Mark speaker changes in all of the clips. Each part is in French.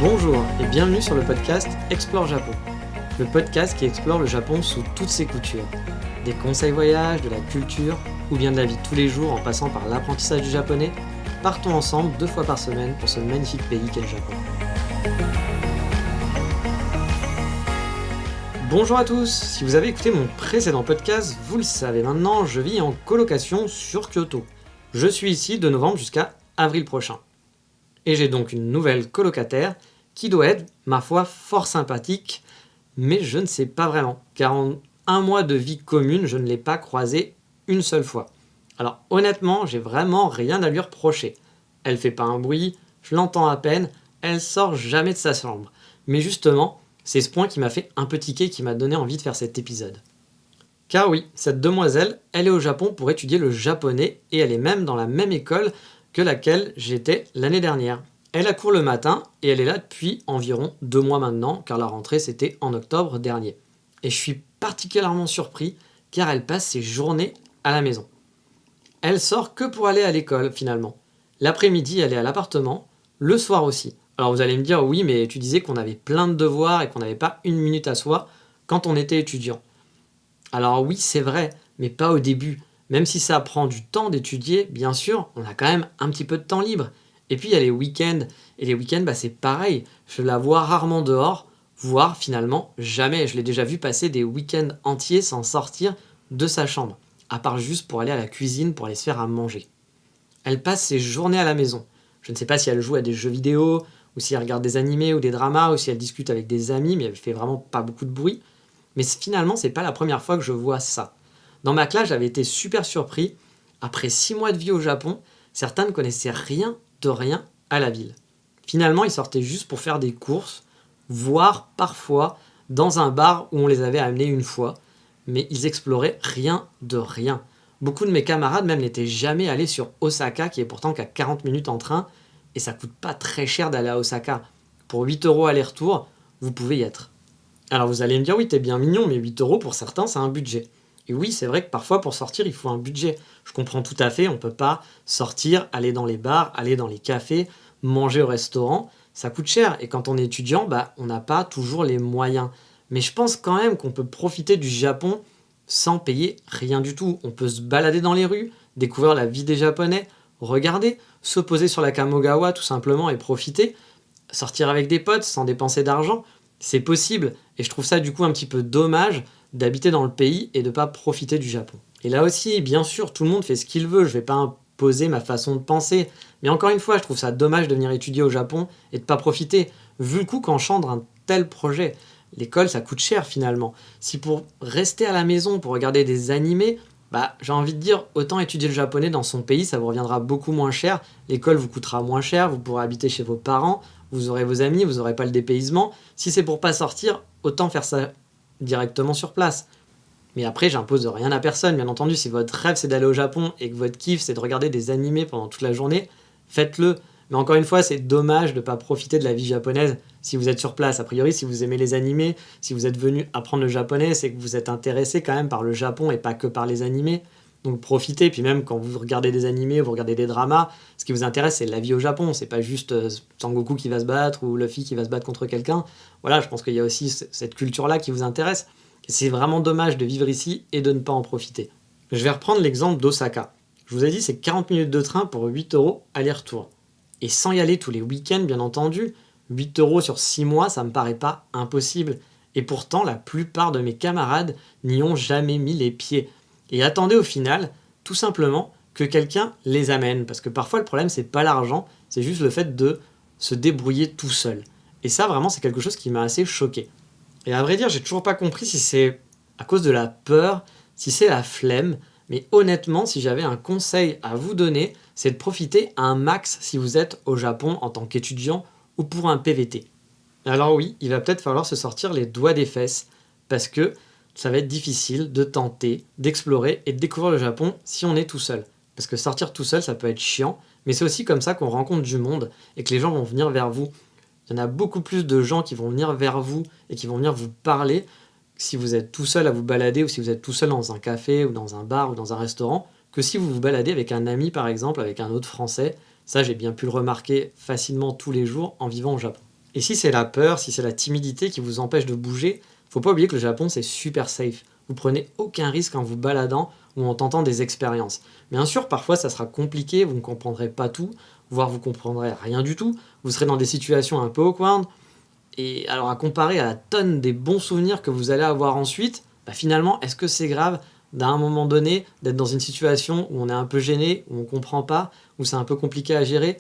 Speaker 1: Bonjour et bienvenue sur le podcast Explore Japon, le podcast qui explore le Japon sous toutes ses coutures. Des conseils voyages, de la culture ou bien de la vie de tous les jours en passant par l'apprentissage du japonais, partons ensemble 2 fois par semaine pour ce magnifique pays qu'est le Japon. Bonjour à tous, si vous avez écouté mon précédent podcast, vous le savez maintenant, je vis en colocation sur Kyoto. Je suis ici de novembre jusqu'à avril prochain. Et j'ai donc une nouvelle colocataire qui doit être, ma foi, fort sympathique, mais je ne sais pas vraiment, car en 1 mois de vie commune, je ne l'ai pas croisée une seule fois. Alors honnêtement, j'ai vraiment rien à lui reprocher. Elle fait pas un bruit, je l'entends à peine, elle sort jamais de sa chambre. Mais justement, c'est ce point qui m'a fait un peu tiquer et qui m'a donné envie de faire cet épisode. Car oui, cette demoiselle, elle est au Japon pour étudier le japonais et elle est même dans la même école que laquelle j'étais l'année dernière. Elle a cours le matin et elle est là depuis environ 2 mois maintenant, car la rentrée c'était en octobre dernier. Et je suis particulièrement surpris car elle passe ses journées à la maison. Elle sort que pour aller à l'école finalement. L'après-midi elle est à l'appartement, le soir aussi. Alors vous allez me dire oui mais tu disais qu'on avait plein de devoirs et qu'on n'avait pas une minute à soi quand on était étudiant. Alors oui c'est vrai, mais pas au début. Même si ça prend du temps d'étudier, bien sûr, on a quand même un petit peu de temps libre. Et puis il y a les week-ends. Et les week-ends, c'est pareil. Je la vois rarement dehors, voire finalement jamais. Je l'ai déjà vu passer des week-ends entiers sans sortir de sa chambre. À part juste pour aller à la cuisine, pour aller se faire à manger. Elle passe ses journées à la maison. Je ne sais pas si elle joue à des jeux vidéo, ou si elle regarde des animés ou des dramas, ou si elle discute avec des amis, mais elle fait vraiment pas beaucoup de bruit. Mais finalement, c'est pas la première fois que je vois ça. Dans ma classe, j'avais été super surpris. Après 6 mois de vie au Japon, certains ne connaissaient rien de rien à la ville. Finalement, ils sortaient juste pour faire des courses, voire parfois dans un bar où on les avait amenés une fois, mais ils exploraient rien de rien. Beaucoup de mes camarades même n'étaient jamais allés sur Osaka, qui est pourtant qu'à 40 minutes en train, et ça coûte pas très cher d'aller à Osaka. Pour 8 € aller-retour, vous pouvez y être. Alors vous allez me dire, oui, t'es bien mignon, mais 8 € pour certains, c'est un budget. Et oui, c'est vrai que parfois, pour sortir, il faut un budget. Je comprends tout à fait, on ne peut pas sortir, aller dans les bars, aller dans les cafés, manger au restaurant. Ça coûte cher. Et quand on est étudiant, on n'a pas toujours les moyens. Mais je pense quand même qu'on peut profiter du Japon sans payer rien du tout. On peut se balader dans les rues, découvrir la vie des Japonais, regarder, se poser sur la Kamogawa tout simplement et profiter. Sortir avec des potes sans dépenser d'argent, c'est possible. Et je trouve ça du coup un petit peu dommage d'habiter dans le pays et de ne pas profiter du Japon. Et là aussi, bien sûr, tout le monde fait ce qu'il veut, je ne vais pas imposer ma façon de penser, mais encore une fois, je trouve ça dommage de venir étudier au Japon et de ne pas profiter, vu le coût qu'engendre un tel projet. L'école, ça coûte cher finalement. Si pour rester à la maison, pour regarder des animés, j'ai envie de dire, autant étudier le japonais dans son pays, ça vous reviendra beaucoup moins cher, l'école vous coûtera moins cher, vous pourrez habiter chez vos parents, vous aurez vos amis, vous n'aurez pas le dépaysement. Si c'est pour pas sortir, autant faire ça directement sur place. Mais après, j'impose rien à personne, bien entendu. Si votre rêve c'est d'aller au Japon et que votre kiff c'est de regarder des animés pendant toute la journée, faites-le. Mais encore une fois, c'est dommage de ne pas profiter de la vie japonaise si vous êtes sur place. A priori, si vous aimez les animés, si vous êtes venu apprendre le japonais, c'est que vous êtes intéressé quand même par le Japon et pas que par les animés. Donc profitez, puis même quand vous regardez des animés, vous regardez des dramas, ce qui vous intéresse c'est la vie au Japon, c'est pas juste Sangoku qui va se battre ou Luffy qui va se battre contre quelqu'un. Voilà, je pense qu'il y a aussi cette culture-là qui vous intéresse. Et c'est vraiment dommage de vivre ici et de ne pas en profiter. Je vais reprendre l'exemple d'Osaka. Je vous ai dit c'est 40 minutes de train pour 8 € aller-retour. Et sans y aller tous les week-ends bien entendu, 8 € sur 6 mois ça me paraît pas impossible. Et pourtant la plupart de mes camarades n'y ont jamais mis les pieds. Et attendez au final, tout simplement, que quelqu'un les amène. Parce que parfois, le problème, c'est pas l'argent, c'est juste le fait de se débrouiller tout seul. Et ça, vraiment, c'est quelque chose qui m'a assez choqué. Et à vrai dire, j'ai toujours pas compris si c'est à cause de la peur, si c'est la flemme. Mais honnêtement, si j'avais un conseil à vous donner, c'est de profiter un max si vous êtes au Japon en tant qu'étudiant ou pour un PVT. Alors oui, il va peut-être falloir se sortir les doigts des fesses, parce que ça va être difficile de tenter, d'explorer et de découvrir le Japon si on est tout seul. Parce que sortir tout seul, ça peut être chiant, mais c'est aussi comme ça qu'on rencontre du monde et que les gens vont venir vers vous. Il y en a beaucoup plus de gens qui vont venir vers vous et qui vont venir vous parler si vous êtes tout seul à vous balader ou si vous êtes tout seul dans un café ou dans un bar ou dans un restaurant, que si vous vous baladez avec un ami par exemple, avec un autre Français. Ça, j'ai bien pu le remarquer facilement tous les jours en vivant au Japon. Et si c'est la peur, si c'est la timidité qui vous empêche de bouger, faut pas oublier que le Japon c'est super safe. Vous prenez aucun risque en vous baladant ou en tentant des expériences. Bien sûr, parfois ça sera compliqué, vous ne comprendrez pas tout, voire vous comprendrez rien du tout. Vous serez dans des situations un peu awkward. Et alors à comparer à la tonne des bons souvenirs que vous allez avoir ensuite, finalement, est-ce que c'est grave d'un moment donné d'être dans une situation où on est un peu gêné, où on comprend pas, où c'est un peu compliqué à gérer?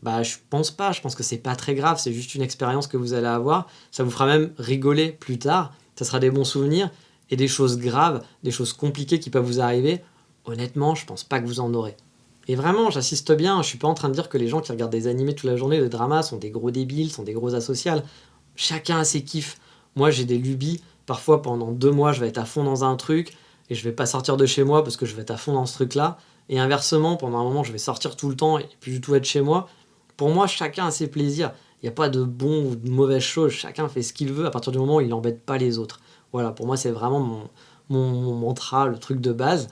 Speaker 1: Je pense pas, je pense que c'est pas très grave, c'est juste une expérience que vous allez avoir. Ça vous fera même rigoler plus tard, ça sera des bons souvenirs, et des choses graves, des choses compliquées qui peuvent vous arriver, honnêtement, je pense pas que vous en aurez. Et vraiment, j'assiste bien, je suis pas en train de dire que les gens qui regardent des animés toute la journée, des dramas, sont des gros débiles, sont des gros asociaux. Chacun a ses kiffs. Moi, j'ai des lubies, parfois pendant 2 mois, je vais être à fond dans un truc, et je vais pas sortir de chez moi parce que je vais être à fond dans ce truc-là. Et inversement, pendant un moment, je vais sortir tout le temps et plus du tout être chez moi. Pour moi, chacun a ses plaisirs. Il n'y a pas de bon ou de mauvaise chose. Chacun fait ce qu'il veut à partir du moment où il n'embête pas les autres. Voilà, pour moi, c'est vraiment mon mantra, le truc de base.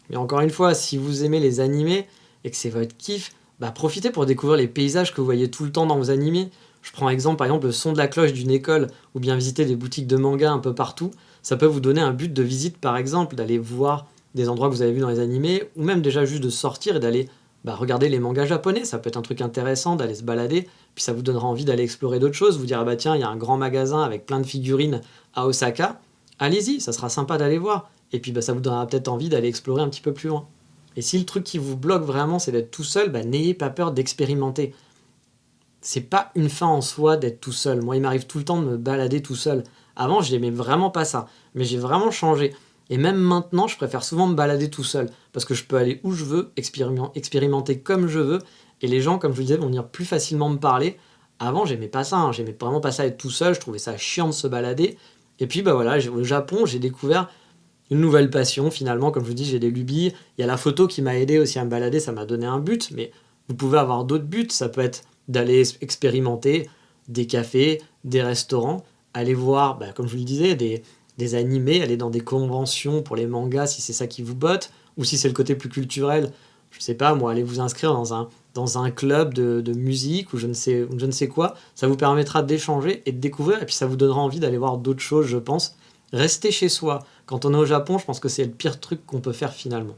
Speaker 1: Mais encore une fois, si vous aimez les animés et que c'est votre kiff, profitez pour découvrir les paysages que vous voyez tout le temps dans vos animés. Je prends par exemple le son de la cloche d'une école ou bien visiter des boutiques de manga un peu partout. Ça peut vous donner un but de visite par exemple, d'aller voir des endroits que vous avez vus dans les animés ou même déjà juste de sortir et d'aller regarder les mangas japonais. Ça peut être un truc intéressant d'aller se balader, puis ça vous donnera envie d'aller explorer d'autres choses. Vous dire, tiens, il y a un grand magasin avec plein de figurines à Osaka. Allez-y, ça sera sympa d'aller voir. Et puis ça vous donnera peut-être envie d'aller explorer un petit peu plus loin. Et si le truc qui vous bloque vraiment, c'est d'être tout seul, n'ayez pas peur d'expérimenter. C'est pas une fin en soi d'être tout seul. Moi, il m'arrive tout le temps de me balader tout seul. Avant, je n'aimais vraiment pas ça. Mais j'ai vraiment changé. Et même maintenant, je préfère souvent me balader tout seul. Parce que je peux aller où je veux, expérimenter comme je veux. Et les gens, comme je vous disais, vont venir plus facilement me parler. Avant, j'aimais pas ça. J'aimais vraiment pas ça être tout seul. Je trouvais ça chiant de se balader. Et puis, au Japon, j'ai découvert une nouvelle passion. Finalement, comme je vous dis, j'ai des lubies. Il y a la photo qui m'a aidé aussi à me balader. Ça m'a donné un but. Mais vous pouvez avoir d'autres buts. Ça peut être d'aller expérimenter des cafés, des restaurants, aller voir, comme je vous le disais, des animés, aller dans des conventions pour les mangas si c'est ça qui vous botte, ou si c'est le côté plus culturel, je sais pas moi, aller vous inscrire dans un club de musique ou je ne sais quoi, ça vous permettra d'échanger et de découvrir, et puis ça vous donnera envie d'aller voir d'autres choses, je pense. Rester chez soi, quand on est au Japon, je pense que c'est le pire truc qu'on peut faire finalement.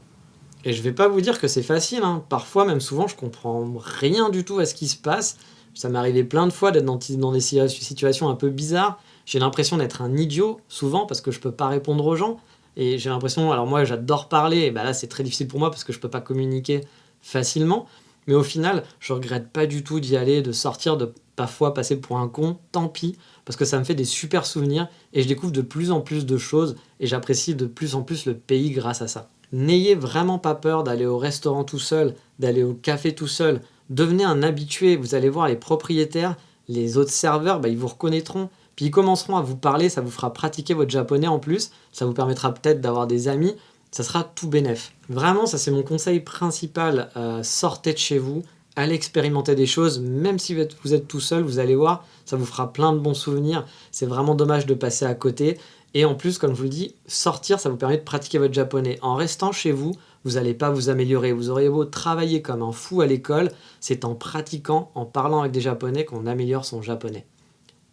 Speaker 1: Et je vais pas vous dire que c'est facile, hein. Parfois, même souvent, je comprends rien du tout à ce qui se passe. Ça m'est arrivé plein de fois d'être dans des situations un peu bizarres. J'ai l'impression d'être un idiot, souvent, parce que je peux pas répondre aux gens. Et j'ai l'impression, alors moi j'adore parler, et là c'est très difficile pour moi parce que je peux pas communiquer facilement. Mais au final, je regrette pas du tout d'y aller, de sortir, de parfois passer pour un con, tant pis, parce que ça me fait des super souvenirs et je découvre de plus en plus de choses et j'apprécie de plus en plus le pays grâce à ça. N'ayez vraiment pas peur d'aller au restaurant tout seul, d'aller au café tout seul. Devenez un habitué, vous allez voir les propriétaires, les autres serveurs, ils vous reconnaîtront. Puis ils commenceront à vous parler, ça vous fera pratiquer votre japonais en plus, ça vous permettra peut-être d'avoir des amis, ça sera tout bénef. Vraiment, ça c'est mon conseil principal, sortez de chez vous, allez expérimenter des choses, même si vous êtes tout seul, vous allez voir, ça vous fera plein de bons souvenirs, c'est vraiment dommage de passer à côté. Et en plus, comme je vous le dis, sortir, ça vous permet de pratiquer votre japonais. En restant chez vous, vous n'allez pas vous améliorer. Vous auriez beau travailler comme un fou à l'école, c'est en pratiquant, en parlant avec des japonais qu'on améliore son japonais.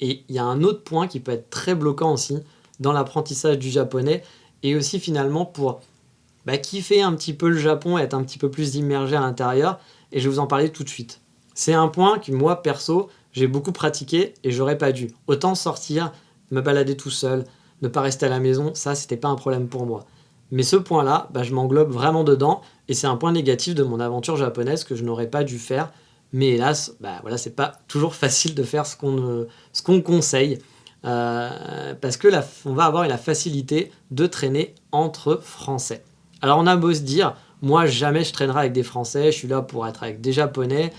Speaker 1: Et il y a un autre point qui peut être très bloquant aussi dans l'apprentissage du japonais et aussi finalement pour kiffer un petit peu le Japon et être un petit peu plus immergé à l'intérieur. Et je vais vous en parler tout de suite. C'est un point que moi, perso, j'ai beaucoup pratiqué et j'aurais pas dû. Autant sortir, me balader tout seul, ne pas rester à la maison, ça, c'était pas un problème pour moi. Mais ce point-là, je m'englobe vraiment dedans et c'est un point négatif de mon aventure japonaise que je n'aurais pas dû faire. Mais hélas, c'est pas toujours facile de faire ce qu'on conseille. Parce que on va avoir la facilité de traîner entre Français. Alors on a beau se dire, moi jamais je traînerai avec des Français, je suis là pour être avec des Japonais.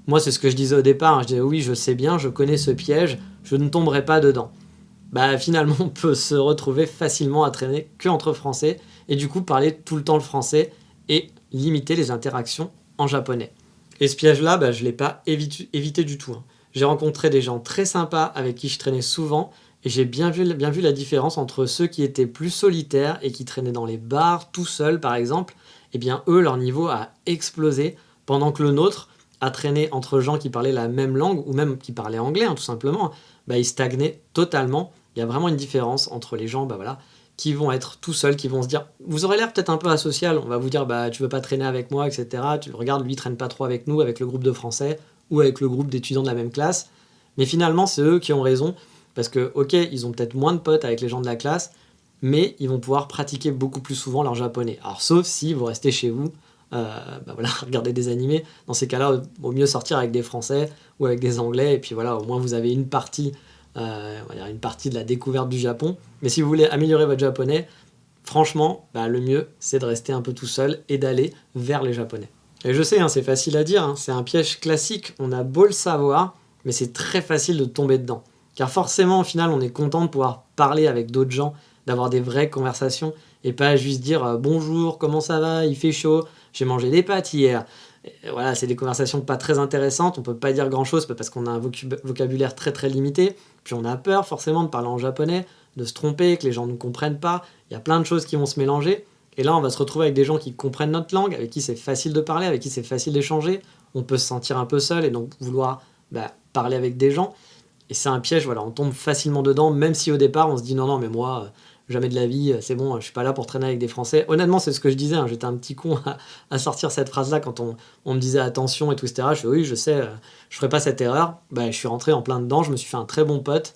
Speaker 1: Moi c'est ce que je disais au départ, je disais oui je sais bien, je connais ce piège, je ne tomberai pas dedans. Finalement on peut se retrouver facilement à traîner qu'entre Français et du coup parler tout le temps le français et limiter les interactions en japonais. Et ce piège-là, je ne l'ai pas évité du tout. J'ai rencontré des gens très sympas avec qui je traînais souvent et j'ai bien vu la différence entre ceux qui étaient plus solitaires et qui traînaient dans les bars tout seuls par exemple. Eh bien eux, leur niveau a explosé pendant que le nôtre à traîner entre gens qui parlaient la même langue, ou même qui parlaient anglais, tout simplement, ils stagnaient totalement. Il y a vraiment une différence entre les gens qui vont être tout seuls, qui vont se dire « Vous aurez l'air peut-être un peu asocial, on va vous dire « Tu veux pas traîner avec moi, etc. » Tu le regardes, lui, il traîne pas trop avec nous, avec le groupe de français, ou avec le groupe d'étudiants de la même classe. Mais finalement, c'est eux qui ont raison, parce que, ok, ils ont peut-être moins de potes avec les gens de la classe, mais ils vont pouvoir pratiquer beaucoup plus souvent leur japonais. Alors, sauf si vous restez chez vous, regardez des animés. Dans ces cas-là, il vaut mieux sortir avec des Français ou avec des Anglais, et puis voilà, au moins vous avez une partie de la découverte du Japon. Mais si vous voulez améliorer votre japonais, franchement, le mieux, c'est de rester un peu tout seul et d'aller vers les Japonais. Et je sais, c'est facile à dire, c'est un piège classique, on a beau le savoir, mais c'est très facile de tomber dedans. Car forcément, au final, on est content de pouvoir parler avec d'autres gens, d'avoir des vraies conversations, et pas juste dire bonjour, comment ça va, il fait chaud, j'ai mangé des pâtes hier. Et voilà, c'est des conversations pas très intéressantes, on peut pas dire grand chose parce qu'on a un vocabulaire très très limité, puis on a peur forcément de parler en japonais, de se tromper, que les gens ne comprennent pas, il y a plein de choses qui vont se mélanger, et là on va se retrouver avec des gens qui comprennent notre langue, avec qui c'est facile de parler, avec qui c'est facile d'échanger, on peut se sentir un peu seul et donc vouloir parler avec des gens, et c'est un piège, on tombe facilement dedans, même si au départ on se dit non mais moi jamais de la vie, c'est bon, je suis pas là pour traîner avec des Français. Honnêtement, c'est ce que je disais, j'étais un petit con à sortir cette phrase-là quand on me disait attention et tout, etc. Je fais oui, je sais, je ferai pas cette erreur. Je suis rentré en plein dedans, je me suis fait un très bon pote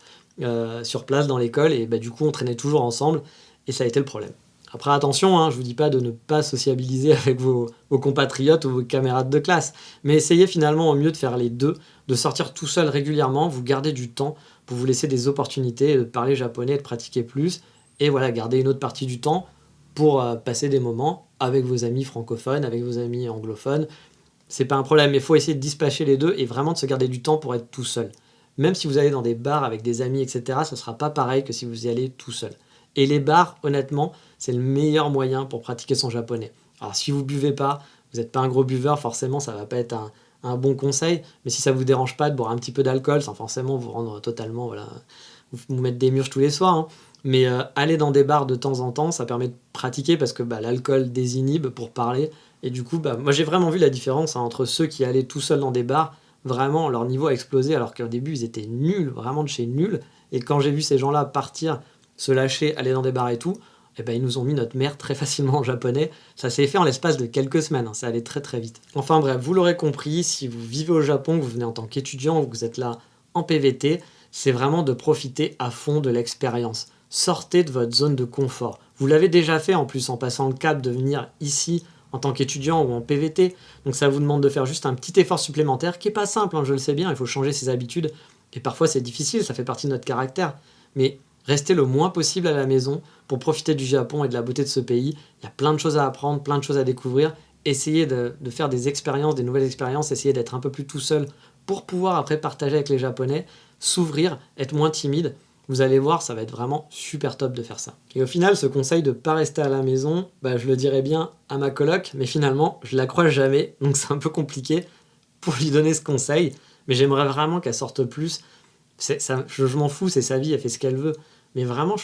Speaker 1: sur place dans l'école, et du coup on traînait toujours ensemble, et ça a été le problème. Après attention, je vous dis pas de ne pas sociabiliser avec vos compatriotes ou vos camarades de classe, mais essayez finalement au mieux de faire les deux, de sortir tout seul régulièrement, vous gardez du temps pour vous laisser des opportunités de parler japonais, de pratiquer plus, et voilà, garder une autre partie du temps pour passer des moments avec vos amis francophones, avec vos amis anglophones. C'est pas un problème, mais il faut essayer de dispatcher les deux et vraiment de se garder du temps pour être tout seul. Même si vous allez dans des bars avec des amis, etc., ce sera pas pareil que si vous y allez tout seul. Et les bars, honnêtement, c'est le meilleur moyen pour pratiquer son japonais. Alors si vous buvez pas, vous n'êtes pas un gros buveur, forcément ça va pas être un bon conseil, mais si ça vous dérange pas de boire un petit peu d'alcool, sans forcément vous rendre totalement, vous mettre des murges tous les soirs, mais aller dans des bars de temps en temps, ça permet de pratiquer parce que l'alcool désinhibe pour parler, et du coup, moi j'ai vraiment vu la différence entre ceux qui allaient tout seuls dans des bars, vraiment leur niveau a explosé alors qu'au début ils étaient nuls, vraiment de chez nuls, et quand j'ai vu ces gens-là partir, se lâcher, aller dans des bars et tout, ils nous ont mis notre mère très facilement en japonais. Ça s'est fait en l'espace de quelques semaines, ça allait très très vite. Enfin bref, vous l'aurez compris, si vous vivez au Japon, que vous venez en tant qu'étudiant ou que vous êtes là en PVT, c'est vraiment de profiter à fond de l'expérience. Sortez de votre zone de confort. Vous l'avez déjà fait en plus en passant le cap de venir ici en tant qu'étudiant ou en PVT, donc ça vous demande de faire juste un petit effort supplémentaire qui n'est pas simple, je le sais bien, il faut changer ses habitudes, et parfois c'est difficile, ça fait partie de notre caractère, mais restez le moins possible à la maison pour profiter du Japon et de la beauté de ce pays. Il y a plein de choses à apprendre, plein de choses à découvrir. Essayez de faire des expériences, des nouvelles expériences, essayez d'être un peu plus tout seul pour pouvoir après partager avec les Japonais, s'ouvrir, être moins timide. Vous allez voir, ça va être vraiment super top de faire ça. Et au final, ce conseil de ne pas rester à la maison, je le dirais bien à ma coloc, mais finalement, je la croise jamais, donc c'est un peu compliqué pour lui donner ce conseil. Mais j'aimerais vraiment qu'elle sorte plus. Je m'en fous, c'est sa vie, elle fait ce qu'elle veut. Mais vraiment,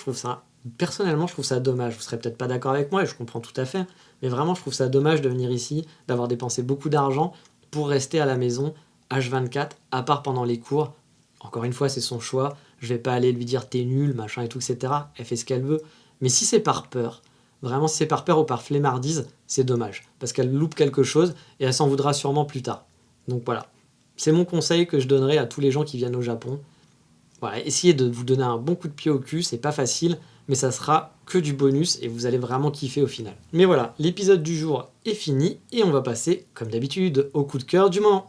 Speaker 1: personnellement, je trouve ça dommage. Vous serez peut-être pas d'accord avec moi, et je comprends tout à fait, mais vraiment, je trouve ça dommage de venir ici, d'avoir dépensé beaucoup d'argent pour rester à la maison, H24, à part pendant les cours. Encore une fois, c'est son choix. Je vais pas aller lui dire t'es nul, machin et tout, etc. Elle fait ce qu'elle veut. Mais si c'est par peur, vraiment, si c'est par peur ou par flemmardise, c'est dommage. Parce qu'elle loupe quelque chose et elle s'en voudra sûrement plus tard. Donc voilà. C'est mon conseil que je donnerai à tous les gens qui viennent au Japon. Voilà, essayez de vous donner un bon coup de pied au cul, c'est pas facile, mais ça sera que du bonus et vous allez vraiment kiffer au final. Mais voilà, l'épisode du jour est fini et on va passer, comme d'habitude, au coup de cœur du moment.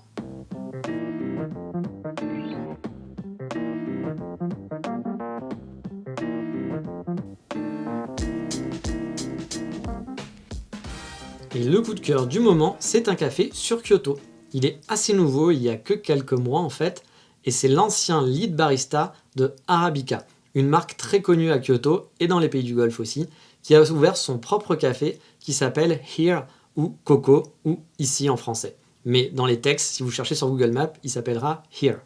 Speaker 1: Et le coup de cœur du moment, c'est un café sur Kyoto. Il est assez nouveau, il y a que quelques mois en fait, et c'est l'ancien lead barista de Arabica, une marque très connue à Kyoto et dans les pays du Golfe aussi, qui a ouvert son propre café qui s'appelle Here ou Coco ou Ici en français. Mais dans les textes, si vous cherchez sur Google Maps, il s'appellera Here.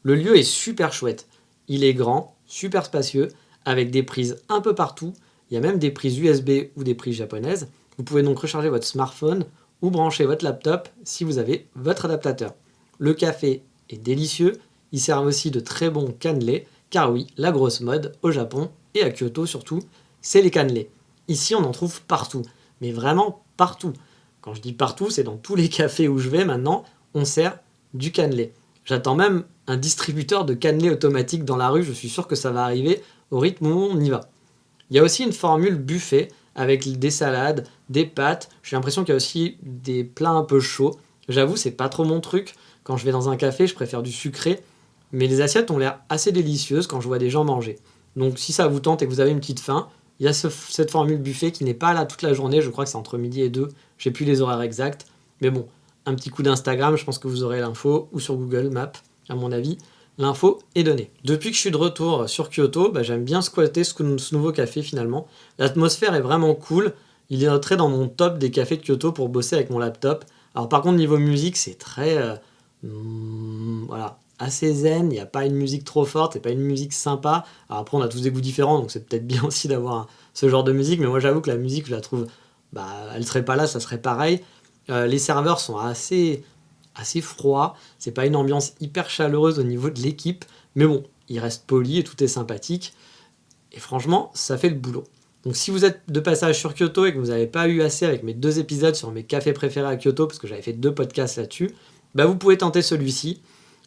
Speaker 1: Le lieu est super chouette. Il est grand, super spacieux, avec des prises un peu partout. Il y a même des prises USB ou des prises japonaises. Vous pouvez donc recharger votre smartphone ou brancher votre laptop si vous avez votre adaptateur. Le café est délicieux, ils servent aussi de très bons cannelés, car oui, la grosse mode au Japon et à Kyoto surtout, c'est les cannelés. Ici on en trouve partout, mais vraiment partout. Quand je dis partout, c'est dans tous les cafés où je vais maintenant, on sert du cannelé. J'attends même un distributeur de cannelés automatique dans la rue, je suis sûr que ça va arriver au rythme où on y va. Il y a aussi une formule buffet avec des salades, des pâtes, j'ai l'impression qu'il y a aussi des plats un peu chauds. J'avoue, c'est pas trop mon truc. Quand je vais dans un café, je préfère du sucré, mais les assiettes ont l'air assez délicieuses quand je vois des gens manger. Donc si ça vous tente et que vous avez une petite faim, il y a cette formule buffet qui n'est pas là toute la journée, je crois que c'est entre midi et 2, j'ai plus les horaires exacts, mais bon, un petit coup d'Instagram, je pense que vous aurez l'info, ou sur Google Maps, à mon avis, l'info est donnée. Depuis que je suis de retour sur Kyoto, j'aime bien squatter ce nouveau café finalement. L'atmosphère est vraiment cool, il est entré dans mon top des cafés de Kyoto pour bosser avec mon laptop. Alors par contre, niveau musique, c'est très... voilà, assez zen, il n'y a pas une musique trop forte, c'est pas une musique sympa. Alors après, on a tous des goûts différents, donc c'est peut-être bien aussi d'avoir ce genre de musique, mais moi j'avoue que la musique, je la trouve... elle serait pas là, ça serait pareil. Les serveurs sont assez froids, c'est pas une ambiance hyper chaleureuse au niveau de l'équipe, mais bon, ils restent polis et tout est sympathique. Et franchement, ça fait le boulot. Donc si vous êtes de passage sur Kyoto et que vous n'avez pas eu assez avec mes 2 épisodes sur mes cafés préférés à Kyoto, parce que j'avais fait 2 podcasts là-dessus, vous pouvez tenter celui-ci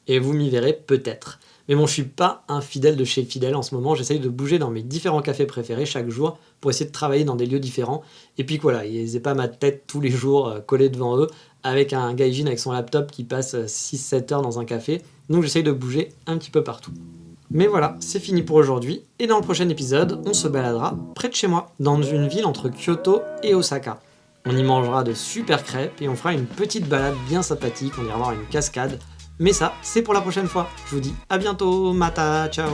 Speaker 1: et vous m'y verrez peut-être. Mais bon, je suis pas un fidèle de chez fidèle en ce moment, j'essaye de bouger dans mes différents cafés préférés chaque jour pour essayer de travailler dans des lieux différents. Et puis voilà, ils n'aient pas ma tête tous les jours collée devant eux avec un gaijin avec son laptop qui passe 6-7 heures dans un café. Donc j'essaye de bouger un petit peu partout. Mais voilà, c'est fini pour aujourd'hui, et dans le prochain épisode, on se baladera près de chez moi, dans une ville entre Kyoto et Osaka. On y mangera de super crêpes et on fera une petite balade bien sympathique, on ira voir une cascade. Mais ça, c'est pour la prochaine fois. Je vous dis à bientôt, mata, ciao.